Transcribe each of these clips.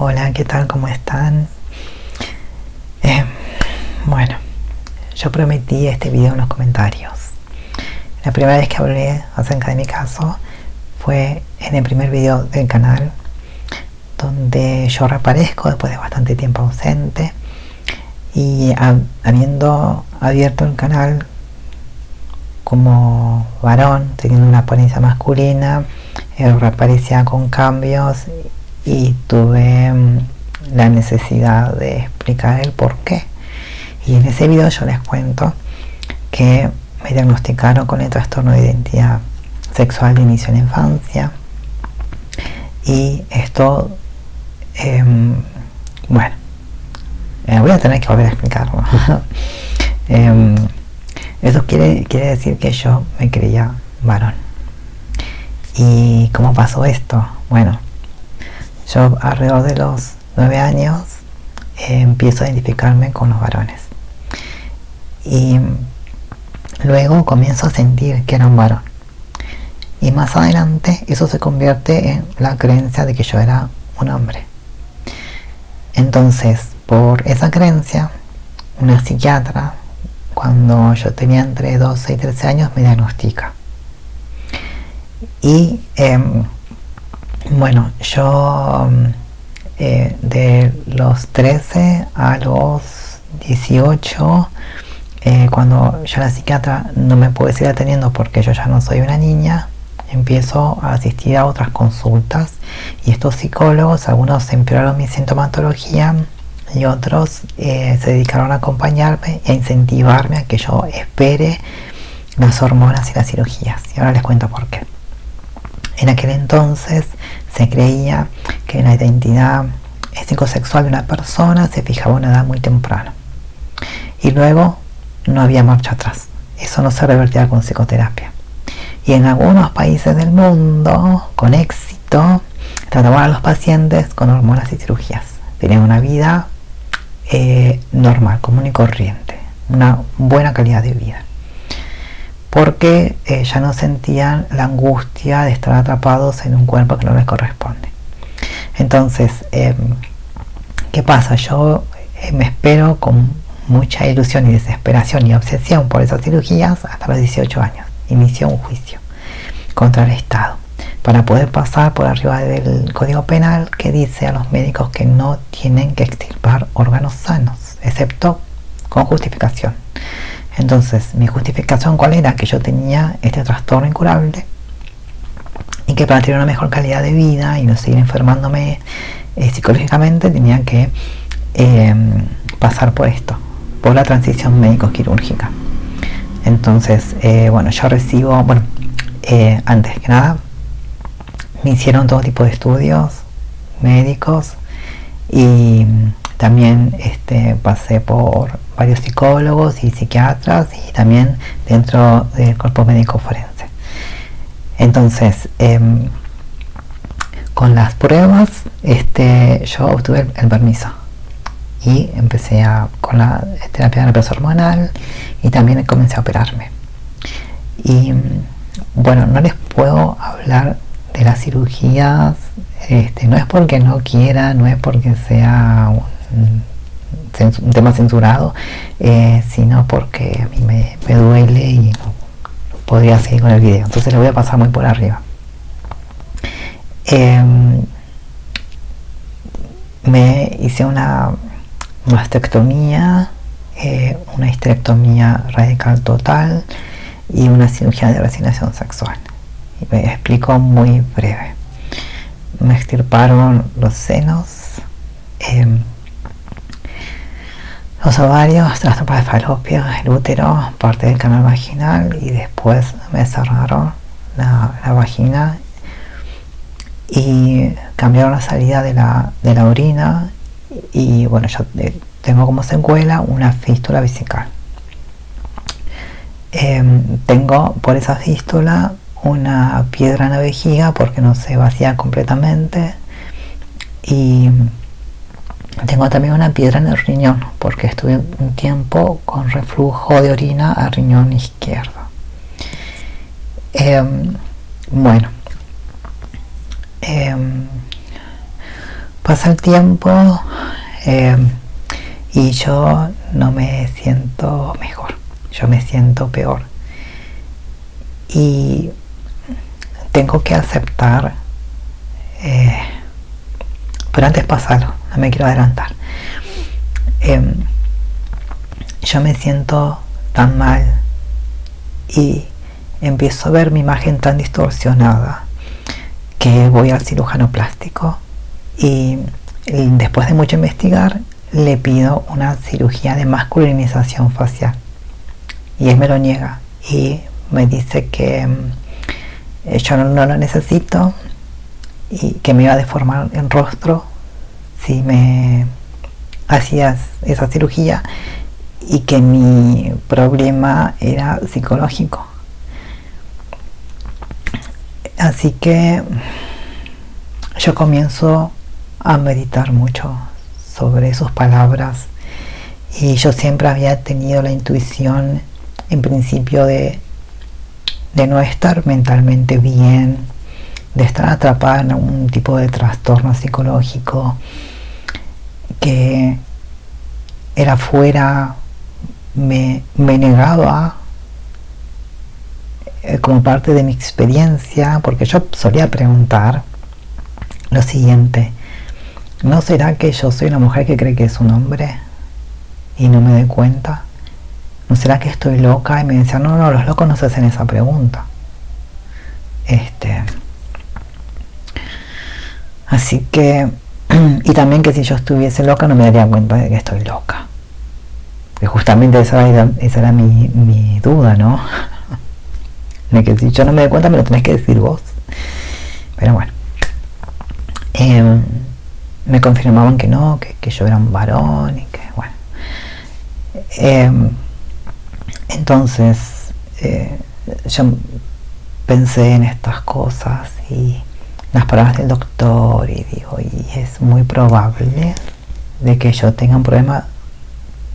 Hola, ¿qué tal? ¿Cómo están? Bueno, yo prometí este video en los comentarios. La primera vez que hablé acerca de mi caso fue en el primer video del canal, donde yo reaparezco después de bastante tiempo ausente y habiendo abierto el canal como varón, teniendo una apariencia masculina, reaparecía con cambios y tuve la necesidad de explicar el por qué. Y en ese video yo les cuento que me diagnosticaron con el trastorno de identidad sexual de inicio en la infancia, y esto bueno, voy a tener que volver a explicarlo. Eso quiere decir que yo me creía varón. ¿Y cómo pasó esto? Bueno, yo alrededor de los 9 años empiezo a identificarme con los varones, y luego comienzo a sentir que era un varón, y más adelante eso se convierte en la creencia de que yo era un hombre. Entonces, por esa creencia, una psiquiatra, cuando yo tenía entre 12 y 13 años, me diagnostica. Y bueno, yo de los 13 a los 18, cuando ya la psiquiatra no me puede seguir atendiendo porque yo ya no soy una niña, empiezo a asistir a otras consultas, y estos psicólogos, algunos empeoraron mi sintomatología y otros se dedicaron a acompañarme e incentivarme a que yo espere las hormonas y las cirugías. Y ahora les cuento por qué. En aquel entonces se creía que la identidad psicosexual de una persona se fijaba a una edad muy temprana, y luego no había marcha atrás. Eso no se revertía con psicoterapia. Y en algunos países del mundo, con éxito, trataban a los pacientes con hormonas y cirugías. Tenían una vida normal, común y corriente, una buena calidad de vida, porque ya no sentían la angustia de estar atrapados en un cuerpo que no les corresponde. Entonces, ¿qué pasa? Yo me espero con mucha ilusión y desesperación y obsesión por esas cirugías hasta los 18 años. Inició un juicio contra el Estado para poder pasar por arriba del Código Penal, que dice a los médicos que no tienen que extirpar órganos sanos, excepto con justificación. Entonces, mi justificación, ¿cuál era? Que yo tenía este trastorno incurable y que para tener una mejor calidad de vida y no seguir enfermándome psicológicamente, tenía que pasar por esto, por la transición médico-quirúrgica. Entonces, bueno, yo recibo, antes que nada, me hicieron todo tipo de estudios médicos, y también pasé por varios psicólogos y psiquiatras, y también dentro del cuerpo médico forense. Entonces, con las pruebas, yo obtuve el permiso y empecé con la terapia de reemplazo hormonal, y también comencé a operarme. Y bueno, no les puedo hablar de las cirugías, no es porque no quiera, no es porque sea un tema censurado, sino porque a mí me duele y no podría seguir con el video, entonces lo voy a pasar muy por arriba. Me hice una mastectomía, una histerectomía radical total y una cirugía de reasignación sexual. Y me explico muy breve. Me extirparon los senos, los ovarios, las trompas de falopio, el útero, parte del canal vaginal, y después me cerraron la vagina y cambiaron la salida de la orina, y bueno, yo tengo como secuela una fístula vesical. Tengo por esa fístula una piedra en la vejiga porque no se vacía completamente, y tengo también una piedra en el riñón porque estuve un tiempo con reflujo de orina al riñón izquierdo. Bueno, pasa el tiempo y yo no me siento mejor, yo me siento peor. Y tengo que aceptar, pero antes pasarlo, no me quiero adelantar. Yo me siento tan mal y empiezo a ver mi imagen tan distorsionada que voy al cirujano plástico y después de mucho investigar le pido una cirugía de masculinización facial y él me lo niega y me dice que yo no lo necesito y que me iba a deformar el rostro si me hacía esa cirugía y que mi problema era psicológico. Así que yo comienzo a meditar mucho sobre sus palabras y yo siempre había tenido la intuición en principio de no estar mentalmente bien, de estar atrapada en algún tipo de trastorno psicológico que era fuera, me negaba como parte de mi experiencia, porque yo solía preguntar lo siguiente: ¿no será que yo soy una mujer que cree que es un hombre y no me doy cuenta? ¿No será que estoy loca? Y me decían, no, los locos no se hacen esa pregunta. Así que, y también que si yo estuviese loca no me daría cuenta de que estoy loca. Que justamente esa era mi duda, ¿no? De que si yo no me doy cuenta me lo tenés que decir vos. Pero bueno. Me confirmaban que no, que yo era un varón y que bueno. Entonces yo pensé en estas cosas y las palabras del doctor y digo, y es muy probable de que yo tenga un problema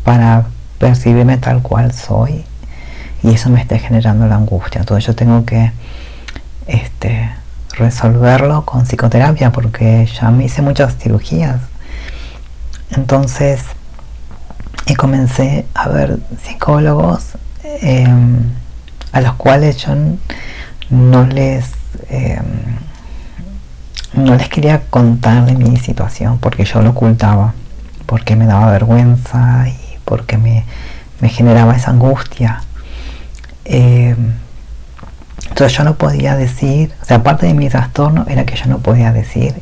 para percibirme tal cual soy y eso me esté generando la angustia. Entonces yo tengo que resolverlo con psicoterapia porque ya me hice muchas cirugías. Entonces comencé a ver psicólogos a los cuales yo no les quería contar de mi situación porque yo lo ocultaba, porque me daba vergüenza y porque me generaba esa angustia. Entonces yo no podía decir, o sea, parte de mi trastorno era que yo no podía decir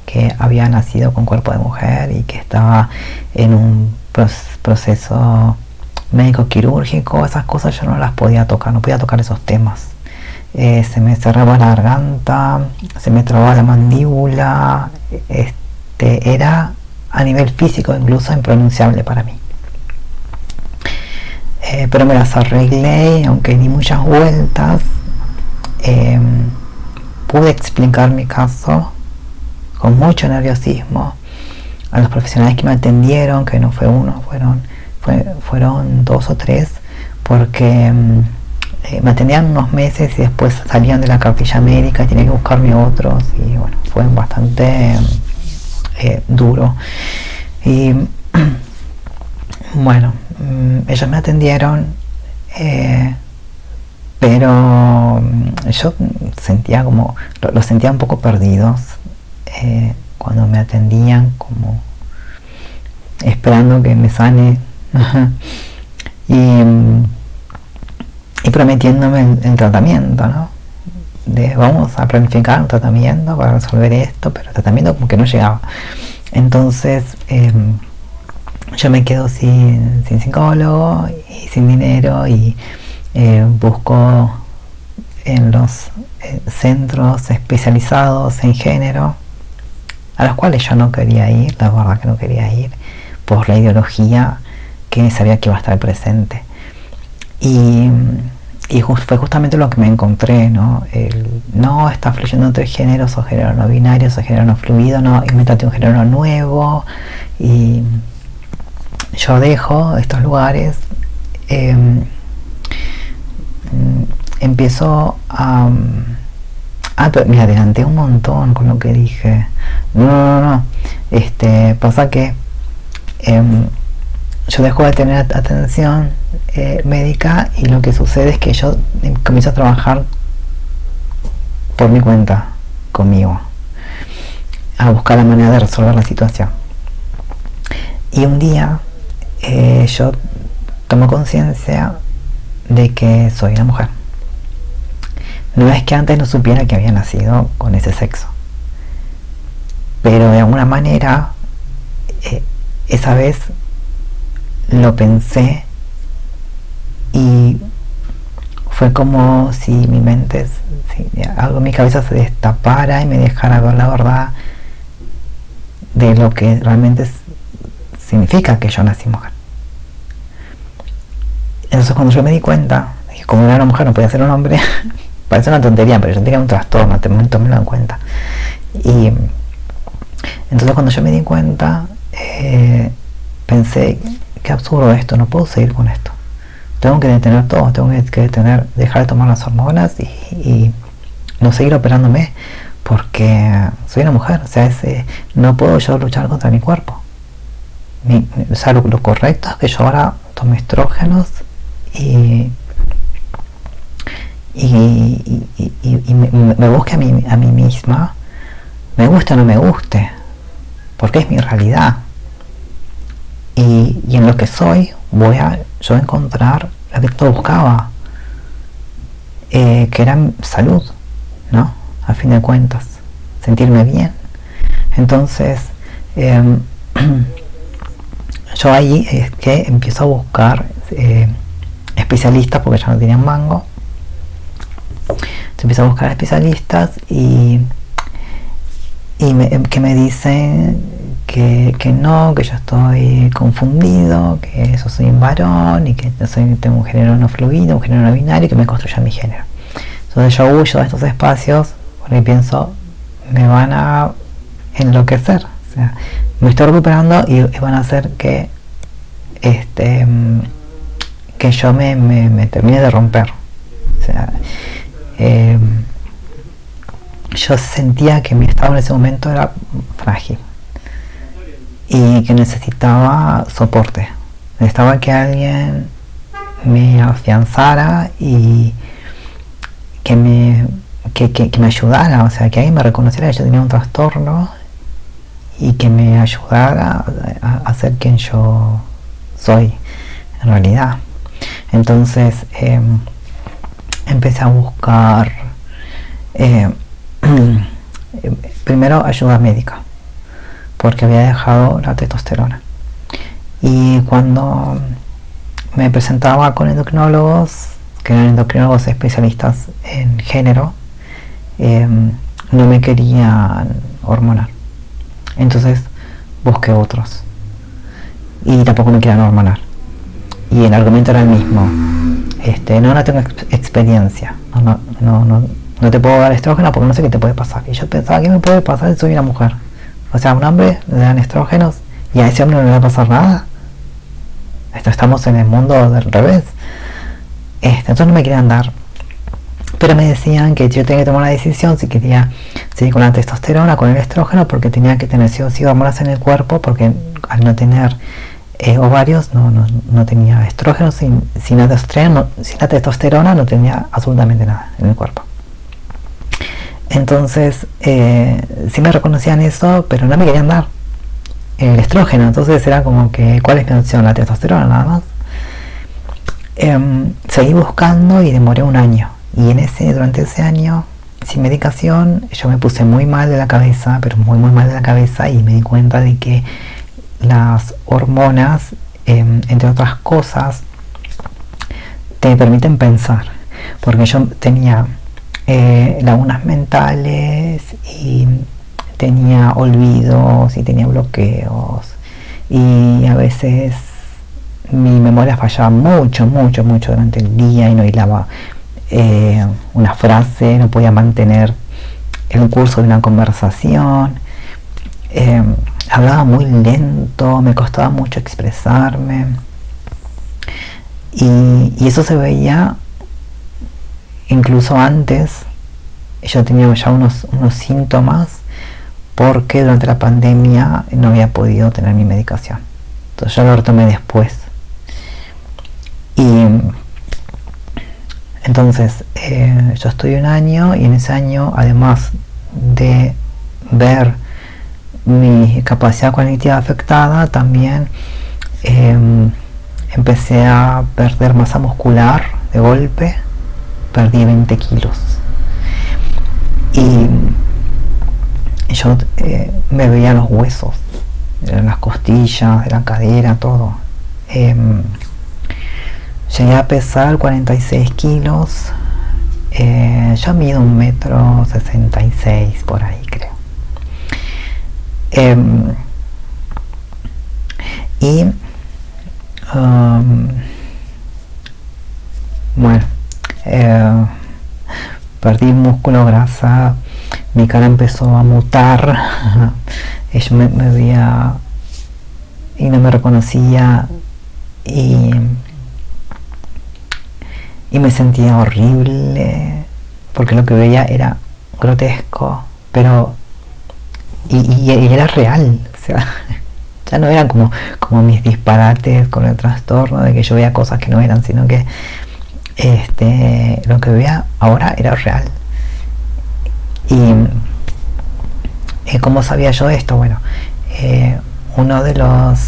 que había nacido con cuerpo de mujer y que estaba en un proceso médico quirúrgico. Esas cosas yo no las podía tocar, no podía tocar esos temas. Se me cerraba la garganta, se me trababa la mandíbula, era a nivel físico incluso impronunciable para mí. Pero me las arreglé, aunque di muchas vueltas. Pude explicar mi caso con mucho nerviosismo a los profesionales que me atendieron, que no fue uno, fueron 2 o 3, porque me atendían unos meses y después salían de la cartilla médica y tenía que buscarme otros y bueno, fue bastante duro. Y bueno, ellos me atendieron, pero yo sentía como, los sentía un poco perdidos cuando me atendían, como esperando que me sane y prometiéndome el tratamiento, ¿no? De vamos a planificar un tratamiento para resolver esto, pero el tratamiento como que no llegaba. Entonces yo me quedo sin psicólogo y sin dinero y busco en los centros especializados en género, a los cuales yo no quería ir, la verdad que no quería ir, por la ideología que sabía que iba a estar presente. Y fue justamente lo que me encontré, ¿no? No está fluyendo entre géneros o género no binarios o género no fluido, no, invéntate un género nuevo. Y yo dejo estos lugares, empiezo pero me adelanté un montón con lo que dije. No. Pasa que yo dejo de tener atención médica, y lo que sucede es que yo comienzo a trabajar por mi cuenta, conmigo, a buscar la manera de resolver la situación. Y un día yo tomo conciencia de que soy una mujer. No es que antes no supiera que había nacido con ese sexo, pero de alguna manera esa vez lo pensé, y fue como si mi mente, algo en mi cabeza se destapara y me dejara ver la verdad de lo que realmente significa que yo nací mujer. Entonces, cuando yo me di cuenta de que como era una mujer no podía ser un hombre, parece una tontería, pero yo tenía un trastorno, tomé en cuenta. Y entonces, cuando yo me di cuenta, pensé, qué absurdo esto, no puedo seguir con esto. Tengo que detener todo, tengo que dejar de tomar las hormonas y no seguir operándome, porque soy una mujer. O sea, no puedo yo luchar contra mi cuerpo. O sea, lo correcto es que yo ahora tome estrógenos y me busque a mí misma, me guste o no me guste, porque es mi realidad. Y en lo que soy voy a yo encontrar lo que todo buscaba, que era salud, ¿no? A fin de cuentas, sentirme bien. Entonces, yo ahí es que empiezo a buscar especialistas, porque ya no tenía un mango. Yo empiezo a buscar especialistas y que me dicen que no, que yo estoy confundido, que yo soy un varón y que tengo un género no fluido, un género no binario, y que me construya mi género. Entonces yo huyo de estos espacios porque pienso, me van a enloquecer. O sea, me estoy recuperando y van a hacer que yo me termine de romper. O sea, yo sentía que mi estado en ese momento era frágil y que necesitaba soporte, necesitaba que alguien me afianzara y que me ayudara, o sea, que alguien me reconociera que yo tenía un trastorno y que me ayudara a ser quien yo soy en realidad. Entonces empecé a buscar primero ayuda médica, porque había dejado la testosterona, y cuando me presentaba con endocrinólogos, que eran endocrinólogos especialistas en género, no me querían hormonar. Entonces busqué otros y tampoco me querían hormonar, y el argumento era el mismo: no tengo experiencia, no te puedo dar estrógeno porque no sé qué te puede pasar. Y yo pensaba, ¿qué me puede pasar si soy una mujer? O sea, a un hombre le dan estrógenos y a ese hombre no le va a pasar nada. Estamos en el mundo del revés. Entonces no me querían dar, pero me decían que yo tenía que tomar una decisión si quería seguir con la testosterona, con el estrógeno, porque tenía que tener sí o sí hormonas en el cuerpo, porque al no tener ovarios no tenía estrógeno. Sin la testosterona no tenía absolutamente nada en el cuerpo. Entonces sí me reconocían eso, pero no me querían dar el estrógeno. Entonces era como que, ¿cuál es mi opción? La testosterona nada más. Seguí buscando y demoré un año, y durante ese año sin medicación yo me puse muy mal de la cabeza, pero muy mal de la cabeza, y me di cuenta de que las hormonas, entre otras cosas, te permiten pensar, porque yo tenía lagunas mentales y tenía olvidos y tenía bloqueos, y a veces mi memoria fallaba mucho durante el día, y no hilaba una frase, no podía mantener el curso de una conversación, hablaba muy lento, me costaba mucho expresarme, y eso se veía incluso antes. Yo tenía ya unos síntomas, porque durante la pandemia no había podido tener mi medicación. Entonces yo lo retomé después. Y entonces yo estudié un año, y en ese año, además de ver mi capacidad cognitiva afectada, también empecé a perder masa muscular de golpe. Perdí 20 kilos. Y yo me veía los huesos, las costillas, de la cadera, todo. Llegué a pesar 46 kilos. Yo mido 1,66 m por ahí, creo. Bueno, perdí músculo, grasa, mi cara empezó a mutar. Yo me veía y no me reconocía, y me sentía horrible porque lo que veía era grotesco, pero y era real. O sea, ya no eran como mis disparates con el trastorno de que yo veía cosas que no eran, sino que lo que veía ahora era real. Y ¿cómo sabía yo esto? Bueno, uno de los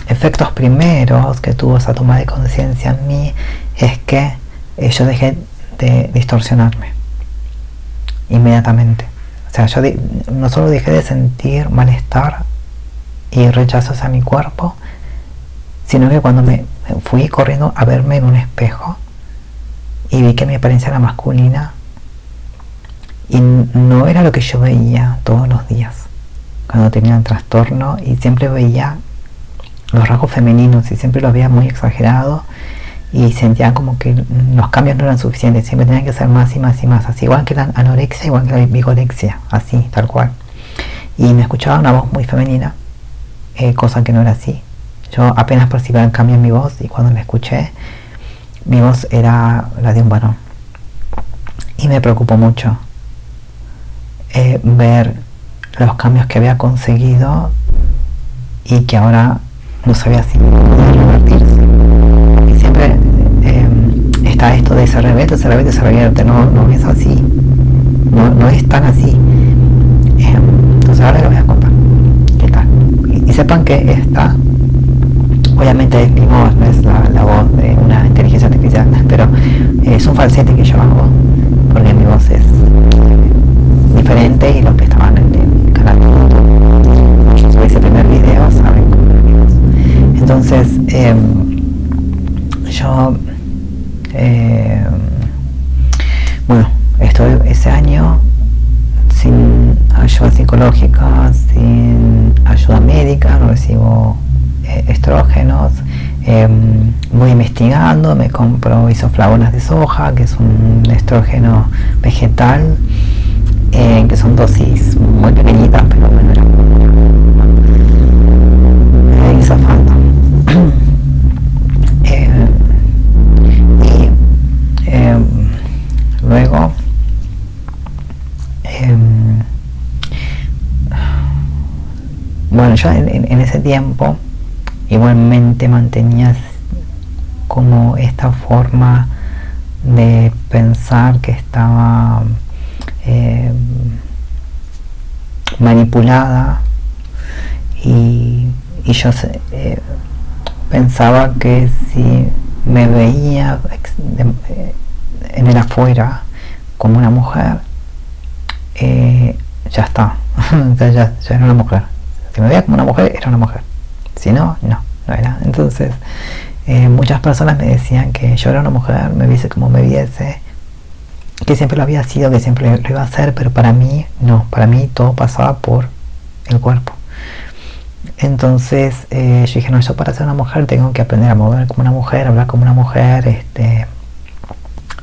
efectos primeros que tuvo esa toma de conciencia en mí es que yo dejé de distorsionarme inmediatamente. O sea, yo no solo dejé de sentir malestar y rechazo hacia mi cuerpo, sino que cuando me fui corriendo a verme en un espejo y vi que mi apariencia era masculina y no era lo que yo veía todos los días cuando tenía el trastorno, y siempre veía los rasgos femeninos y siempre los veía muy exagerados, y sentía como que los cambios no eran suficientes, siempre tenían que ser más y más y más, así igual que la anorexia, igual que la vigorexia, así, tal cual. Y me escuchaba una voz muy femenina, cosa que no era así. Yo apenas percibía el cambio en mi voz, y cuando me escuché, mi voz era la de un varón. Y me preocupó mucho ver los cambios que había conseguido y que ahora no sabía si podía revertirse. Y siempre está esto de ser rebelde, se revierte. No es así. No es tan así. Entonces ahora les voy a contar qué tal. Y sepan que esta, obviamente es mi voz, no es la voz de una inteligencia artificial, pero es un falsete que yo hago, porque mi voz es diferente, y los que estaban en el canal de YouTube, yo subí ese primer video, saben cómo es mi voz. Entonces, yo, bueno, estoy ese año sin ayuda psicológica, sin ayuda médica, no recibo estrógenos, voy investigando, me compro isoflavonas de soja, que es un estrógeno vegetal, que son dosis muy pequeñitas, pero bueno, era isoflavonas. Luego bueno, yo en ese tiempo igualmente mantenía como esta forma de pensar que estaba manipulada, y yo pensaba que si me veía en el afuera como una mujer, ya está. ya era una mujer. Si me veía como una mujer, era una mujer. Si no, no era. Entonces muchas personas me decían que yo era una mujer, me viese como me viese, que siempre lo había sido, que siempre lo iba a hacer, pero para mí no, para mí todo pasaba por el cuerpo. Entonces yo dije, no, yo para ser una mujer tengo que aprender a mover como una mujer, hablar como una mujer,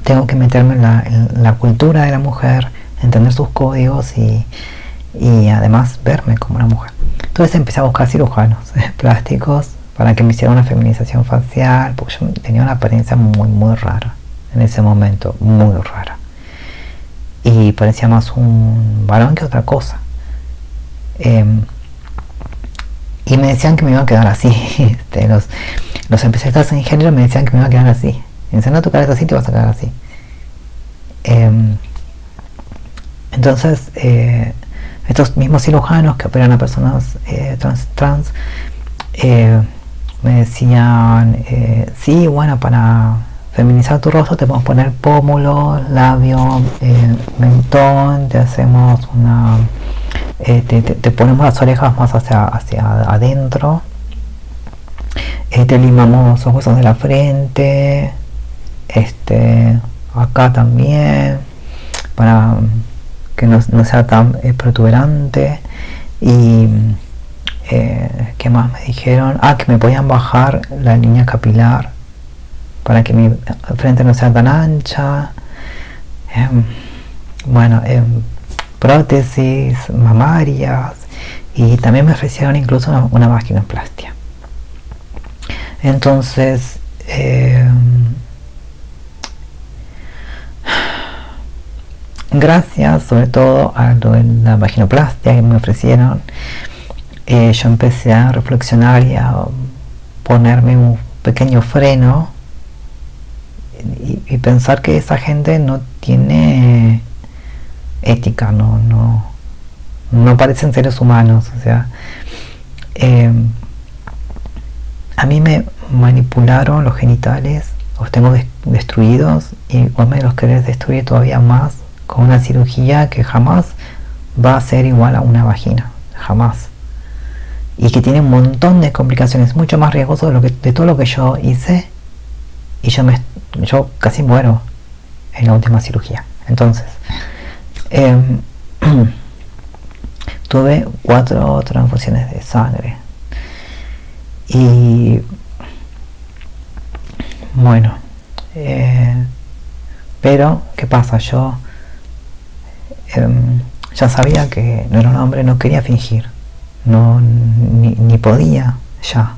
tengo que meterme en la cultura de la mujer, entender sus códigos y además verme como una mujer. Entonces empecé a buscar cirujanos plásticos para que me hicieran una feminización facial, porque yo tenía una apariencia muy rara en ese momento, muy rara. y parecía más un varón que otra cosa. Y me decían que me iba a quedar así. Los especialistas en género me decían que me iba a quedar así. Me decían, no, tu cara es así, te vas a quedar así. Entonces, estos mismos cirujanos que operan a personas trans me decían, sí, bueno, para feminizar tu rostro te podemos poner pómulo, labio, mentón, te hacemos una... te ponemos las orejas más hacia adentro, te limamos los huesos de la frente, acá también, para que no sea tan protuberante. Y ¿qué más me dijeron? Que me podían bajar la línea capilar para que mi frente no sea tan ancha. Prótesis mamarias, y también me ofrecieron incluso una vaginoplastia. Entonces, gracias sobre todo a lo de la vaginoplastia que me ofrecieron, yo empecé a reflexionar y a ponerme un pequeño freno y pensar que esa gente no tiene ética, no parecen seres humanos. O sea, a mí me manipularon los genitales, los tengo destruidos, y vos me los querés destruir todavía más con una cirugía que jamás va a ser igual a una vagina, jamás, y que tiene un montón de complicaciones, mucho más riesgoso de todo lo que yo hice, y yo casi muero en la última cirugía. Entonces, tuve 4 transfusiones de sangre, y bueno, pero ¿qué pasa? Yo ya sabía que no era un hombre, no quería fingir, ni podía ya,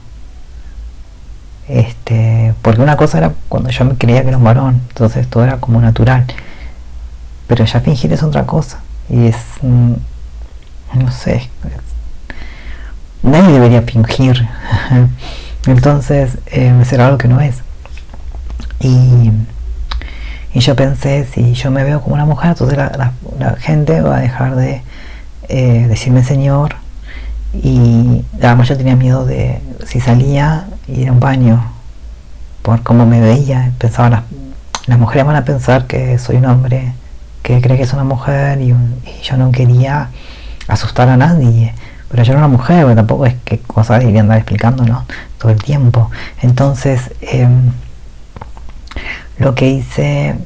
porque una cosa era cuando yo me creía que era un varón, entonces todo era como natural, pero ya fingir es otra cosa, y es, no sé, nadie debería fingir. Entonces será algo que no es, y yo pensé, si yo me veo como una mujer, entonces la gente va a dejar de decirme señor, y además yo tenía miedo de si salía ir a un baño por cómo me veía. Pensaba, las mujeres van a pensar que soy un hombre que cree que es una mujer, y yo no quería asustar a nadie, pero yo era una mujer, pero tampoco es que cosas debería andar explicando, ¿no?, todo el tiempo. Entonces lo que hice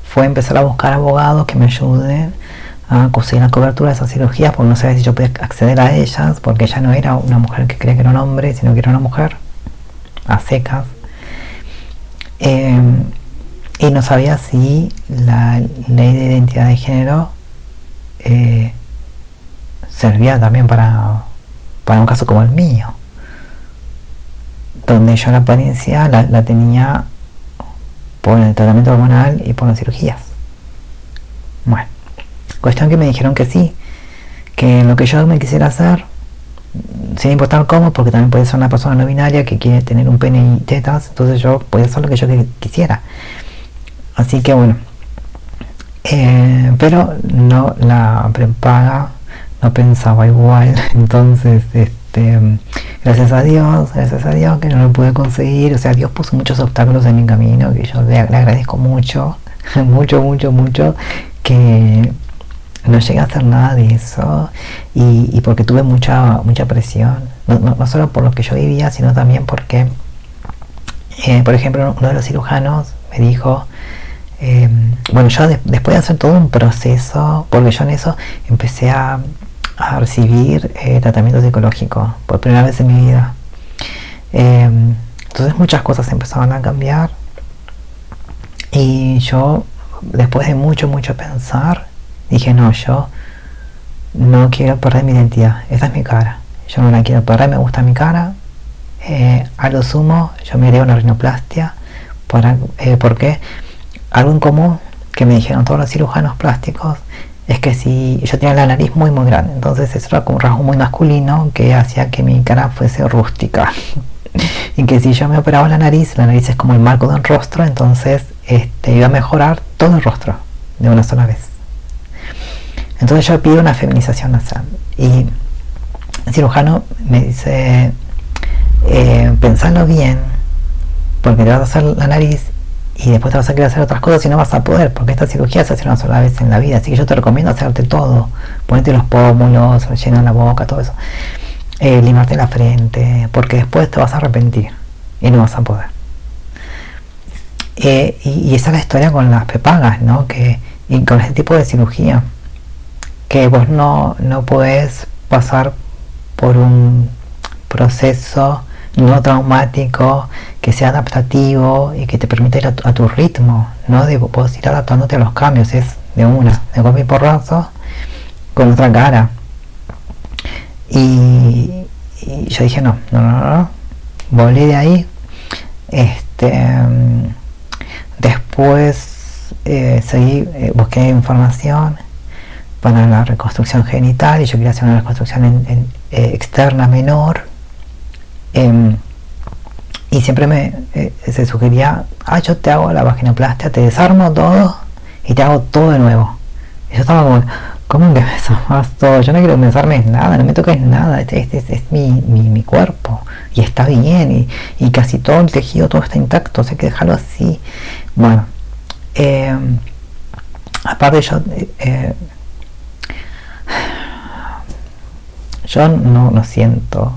fue empezar a buscar abogados que me ayuden a conseguir la cobertura de esas cirugías, porque no sabía si yo podía acceder a ellas, porque ella no era una mujer que creía que era un hombre, sino que era una mujer a secas, y no sabía si la ley de identidad de género servía también para un caso como el mío, donde yo la apariencia la tenía por el tratamiento hormonal y por las cirugías. Bueno, cuestión que me dijeron que sí, que lo que yo me quisiera hacer, sin importar cómo, porque también puede ser una persona no binaria que quiere tener un pene y tetas, entonces yo podía hacer lo que yo quisiera. Así que bueno, pero no, la prepaga no pensaba igual. Entonces gracias a Dios que no lo pude conseguir. O sea, Dios puso muchos obstáculos en mi camino, que yo le agradezco mucho mucho, que no llegué a hacer nada de eso, y porque tuve mucha presión, no solo por lo que yo vivía, sino también porque por ejemplo, uno de los cirujanos me dijo, bueno, yo después de hacer todo un proceso, porque yo en eso empecé a recibir tratamiento psicológico por primera vez en mi vida, entonces muchas cosas empezaban a cambiar, y yo, después de mucho pensar, dije, no, yo no quiero perder mi identidad, esta es mi cara, yo no la quiero perder, me gusta mi cara, a lo sumo yo me haría una rinoplastia, porque algo en común que me dijeron todos los cirujanos plásticos es que si yo tenía la nariz muy grande, entonces eso era como un rasgo muy masculino que hacía que mi cara fuese rústica. Y que si yo me operaba la nariz es como el marco de un rostro, entonces iba a mejorar todo el rostro de una sola vez. Entonces yo pido una feminización nasal y el cirujano me dice, pensalo bien, porque te vas a hacer la nariz y después te vas a querer hacer otras cosas y no vas a poder, porque esta cirugía se hace una sola vez en la vida, así que yo te recomiendo hacerte todo, ponerte los pómulos, rellenar la boca, todo eso, limarte la frente, porque después te vas a arrepentir y no vas a poder. Y esa es la historia con las prepagas, ¿no? Y con este tipo de cirugía, que vos no puedes pasar por un proceso no traumático, que sea adaptativo y que te permita ir a tu ritmo, no de vos ir adaptándote a los cambios, es de golpe y porrazo con otra cara. Y yo dije no, volví de ahí. Después seguí, busqué información para la reconstrucción genital y yo quería hacer una reconstrucción externa menor. Y siempre se sugería, yo te hago la vaginoplastia, te desarmo todo y te hago todo de nuevo. Y yo estaba como, ¿cómo que me desarmas todo? Yo no quiero que me desarmes nada, no me toques nada, es mi cuerpo y está bien y casi todo el tejido, todo está intacto, hay que dejarlo así. Bueno, aparte yo no siento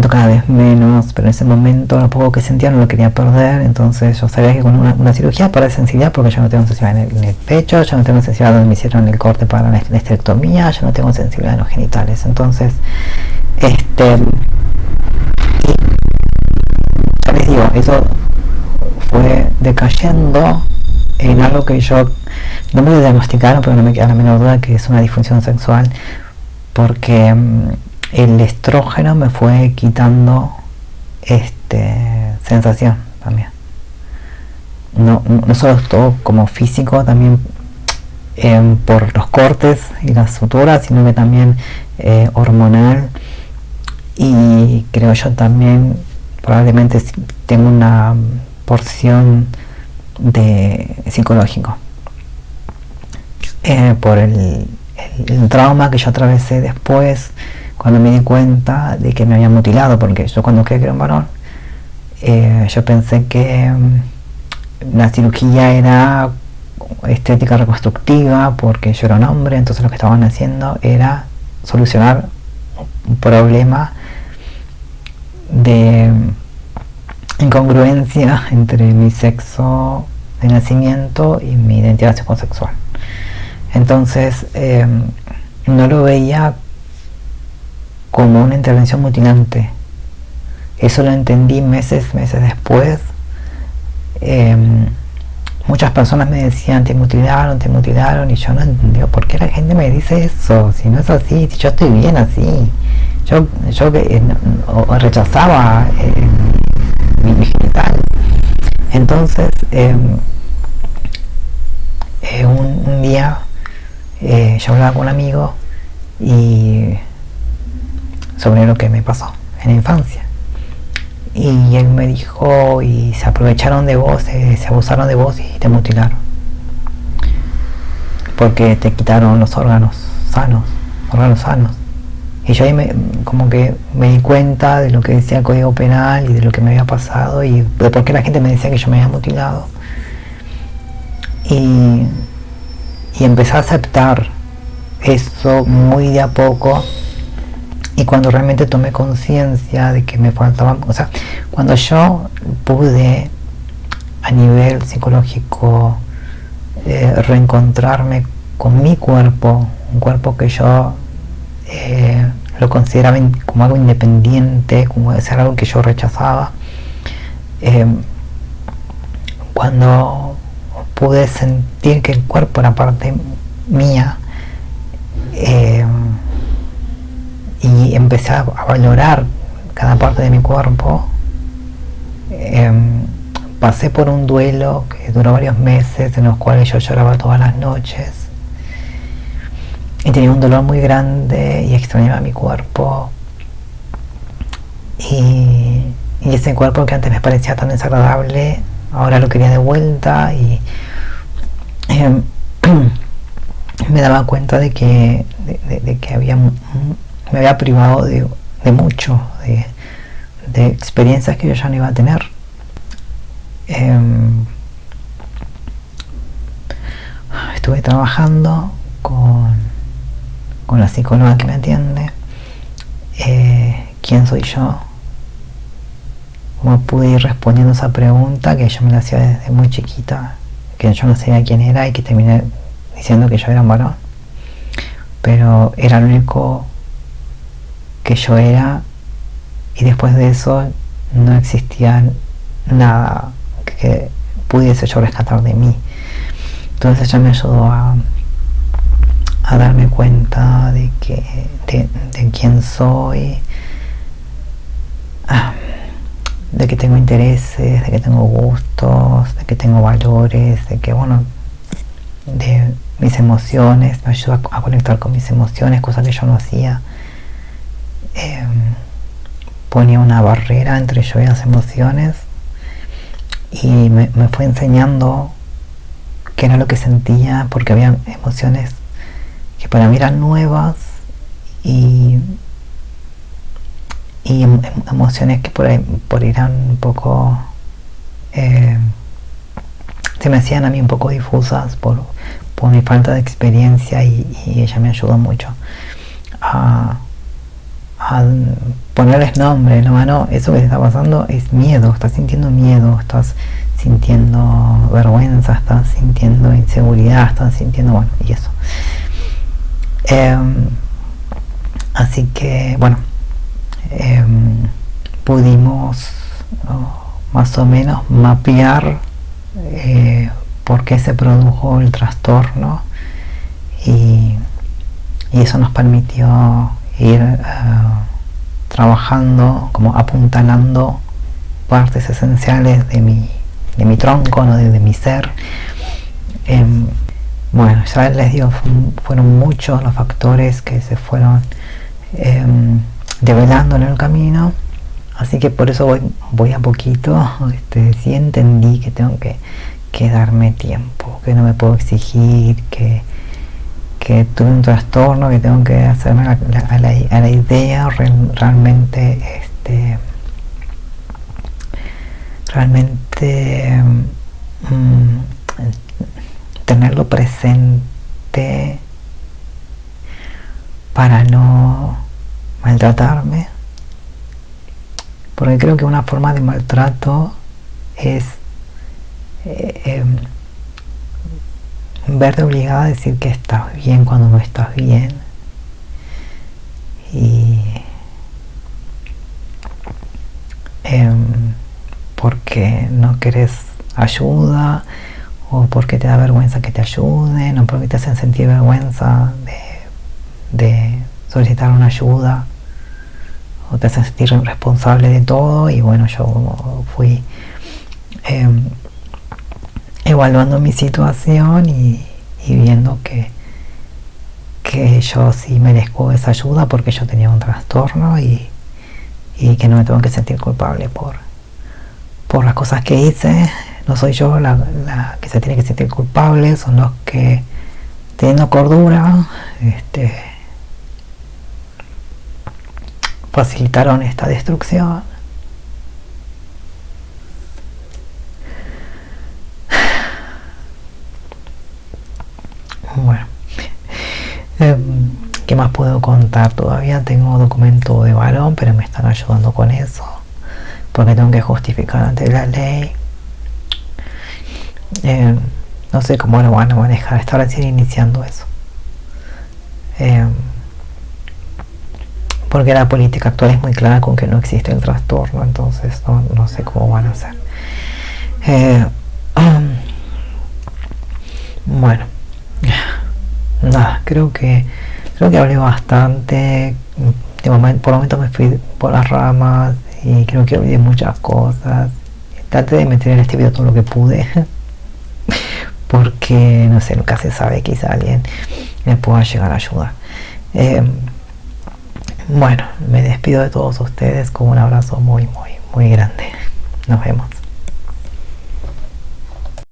cada vez menos, pero en ese momento lo poco que sentía no lo quería perder, entonces yo sabía que con una cirugía para sensibilidad, porque yo no tengo sensibilidad en el pecho, yo no tengo sensibilidad donde me hicieron el corte para la esterectomía, yo no tengo sensibilidad en los genitales, entonces y ya les digo, eso fue decayendo en algo que yo no me lo diagnosticaron, pero no me queda la menor duda que es una disfunción sexual, porque el estrógeno me fue quitando sensación también, no solo todo como físico, también por los cortes y las suturas, sino que también hormonal, y creo yo también probablemente tengo una porción de psicológico por el trauma que yo atravesé después cuando me di cuenta de que me había mutilado, porque yo cuando creí que era un varón, yo pensé que la cirugía era estética reconstructiva porque yo era un hombre, entonces lo que estaban haciendo era solucionar un problema de incongruencia entre mi sexo de nacimiento y mi identidad psicosexual. Entonces no lo veía como una intervención mutilante. Eso lo entendí meses después. Muchas personas me decían te mutilaron, y yo no entendía por qué la gente me dice eso, si no es así, si yo estoy bien así. Yo rechazaba mi genital. Entonces un día yo hablaba con un amigo y sobre lo que me pasó en la infancia, y él me dijo, y se aprovecharon de vos, se abusaron de vos y te mutilaron porque te quitaron los órganos sanos. Y yo ahí como que me di cuenta de lo que decía el Código Penal y de lo que me había pasado y de por qué la gente me decía que yo me había mutilado, y empecé a aceptar eso muy de a poco. Y cuando realmente tomé conciencia de que me faltaban, o sea, cuando yo pude a nivel psicológico reencontrarme con mi cuerpo, un cuerpo que yo lo consideraba como algo independiente, como de ser algo que yo rechazaba, cuando pude sentir que el cuerpo era parte mía, y empecé a valorar cada parte de mi cuerpo, pasé por un duelo que duró varios meses, en los cuales yo lloraba todas las noches y tenía un dolor muy grande y extrañaba mi cuerpo, y ese cuerpo que antes me parecía tan desagradable, ahora lo quería de vuelta, y me daba cuenta de que me había privado de mucho, de experiencias que yo ya no iba a tener. Estuve trabajando con la psicóloga que me atiende. ¿Quién soy yo? ¿Cómo pude ir respondiendo esa pregunta que yo me la hacía desde muy chiquita, que yo no sabía quién era y que terminé diciendo que yo era un varón? Pero era lo único que yo era, y después de eso no existía nada que pudiese yo rescatar de mí. Entonces ella me ayudó a darme cuenta de quién soy, de que tengo intereses, de que tengo gustos, de que tengo valores, de que, bueno, de mis emociones. Me ayuda a conectar con mis emociones, cosa que yo no hacía. Ponía una barrera entre yo y las emociones, y me fue enseñando qué era lo que sentía, porque había emociones que para mí eran nuevas, y emociones que por ahí eran un poco, se me hacían a mí un poco difusas por mi falta de experiencia, y ella me ayudó mucho a ponerles nombre. No, eso que te está pasando es miedo, estás sintiendo miedo, estás sintiendo vergüenza, estás sintiendo inseguridad, estás sintiendo, bueno, y eso. Así que, bueno, pudimos más o menos mapear por qué se produjo el trastorno, y eso nos permitió ir trabajando, como apuntalando partes esenciales de mi tronco, ¿no? de mi ser. Bueno, ya les digo, fueron muchos los factores que se fueron develando en el camino, así que por eso voy a poquito. Sí entendí que tengo que darme tiempo, que no me puedo exigir, que tuve un trastorno, que tengo que hacerme a la idea realmente tenerlo presente para no maltratarme, porque creo que una forma de maltrato es verte obligada a decir que estás bien cuando no estás bien, y porque no querés ayuda, o porque te da vergüenza que te ayuden, o porque te hacen sentir vergüenza de solicitar una ayuda, o te hacen sentir responsable de todo. Y bueno, yo fui evaluando mi situación y viendo que yo sí merezco esa ayuda, porque yo tenía un trastorno, y que no me tengo que sentir culpable por las cosas que hice. No soy yo la que se tiene que sentir culpable, son los que, teniendo cordura, facilitaron esta destrucción. Bueno, ¿qué más puedo contar? Todavía tengo documento de varón, pero me están ayudando con eso, porque tengo que justificar ante la ley. No sé cómo lo van a manejar, está recién iniciando eso, porque la política actual es muy clara con que no existe el trastorno, entonces no sé cómo van a hacer. Bueno, nada, creo que hablé bastante. Por el momento me fui por las ramas, y creo que olvidé muchas cosas. traté de meter en este video todo lo que pude, porque no sé, nunca se sabe, quizá alguien me pueda llegar a ayudar. Bueno, me despido de todos ustedes con un abrazo muy grande. Nos vemos.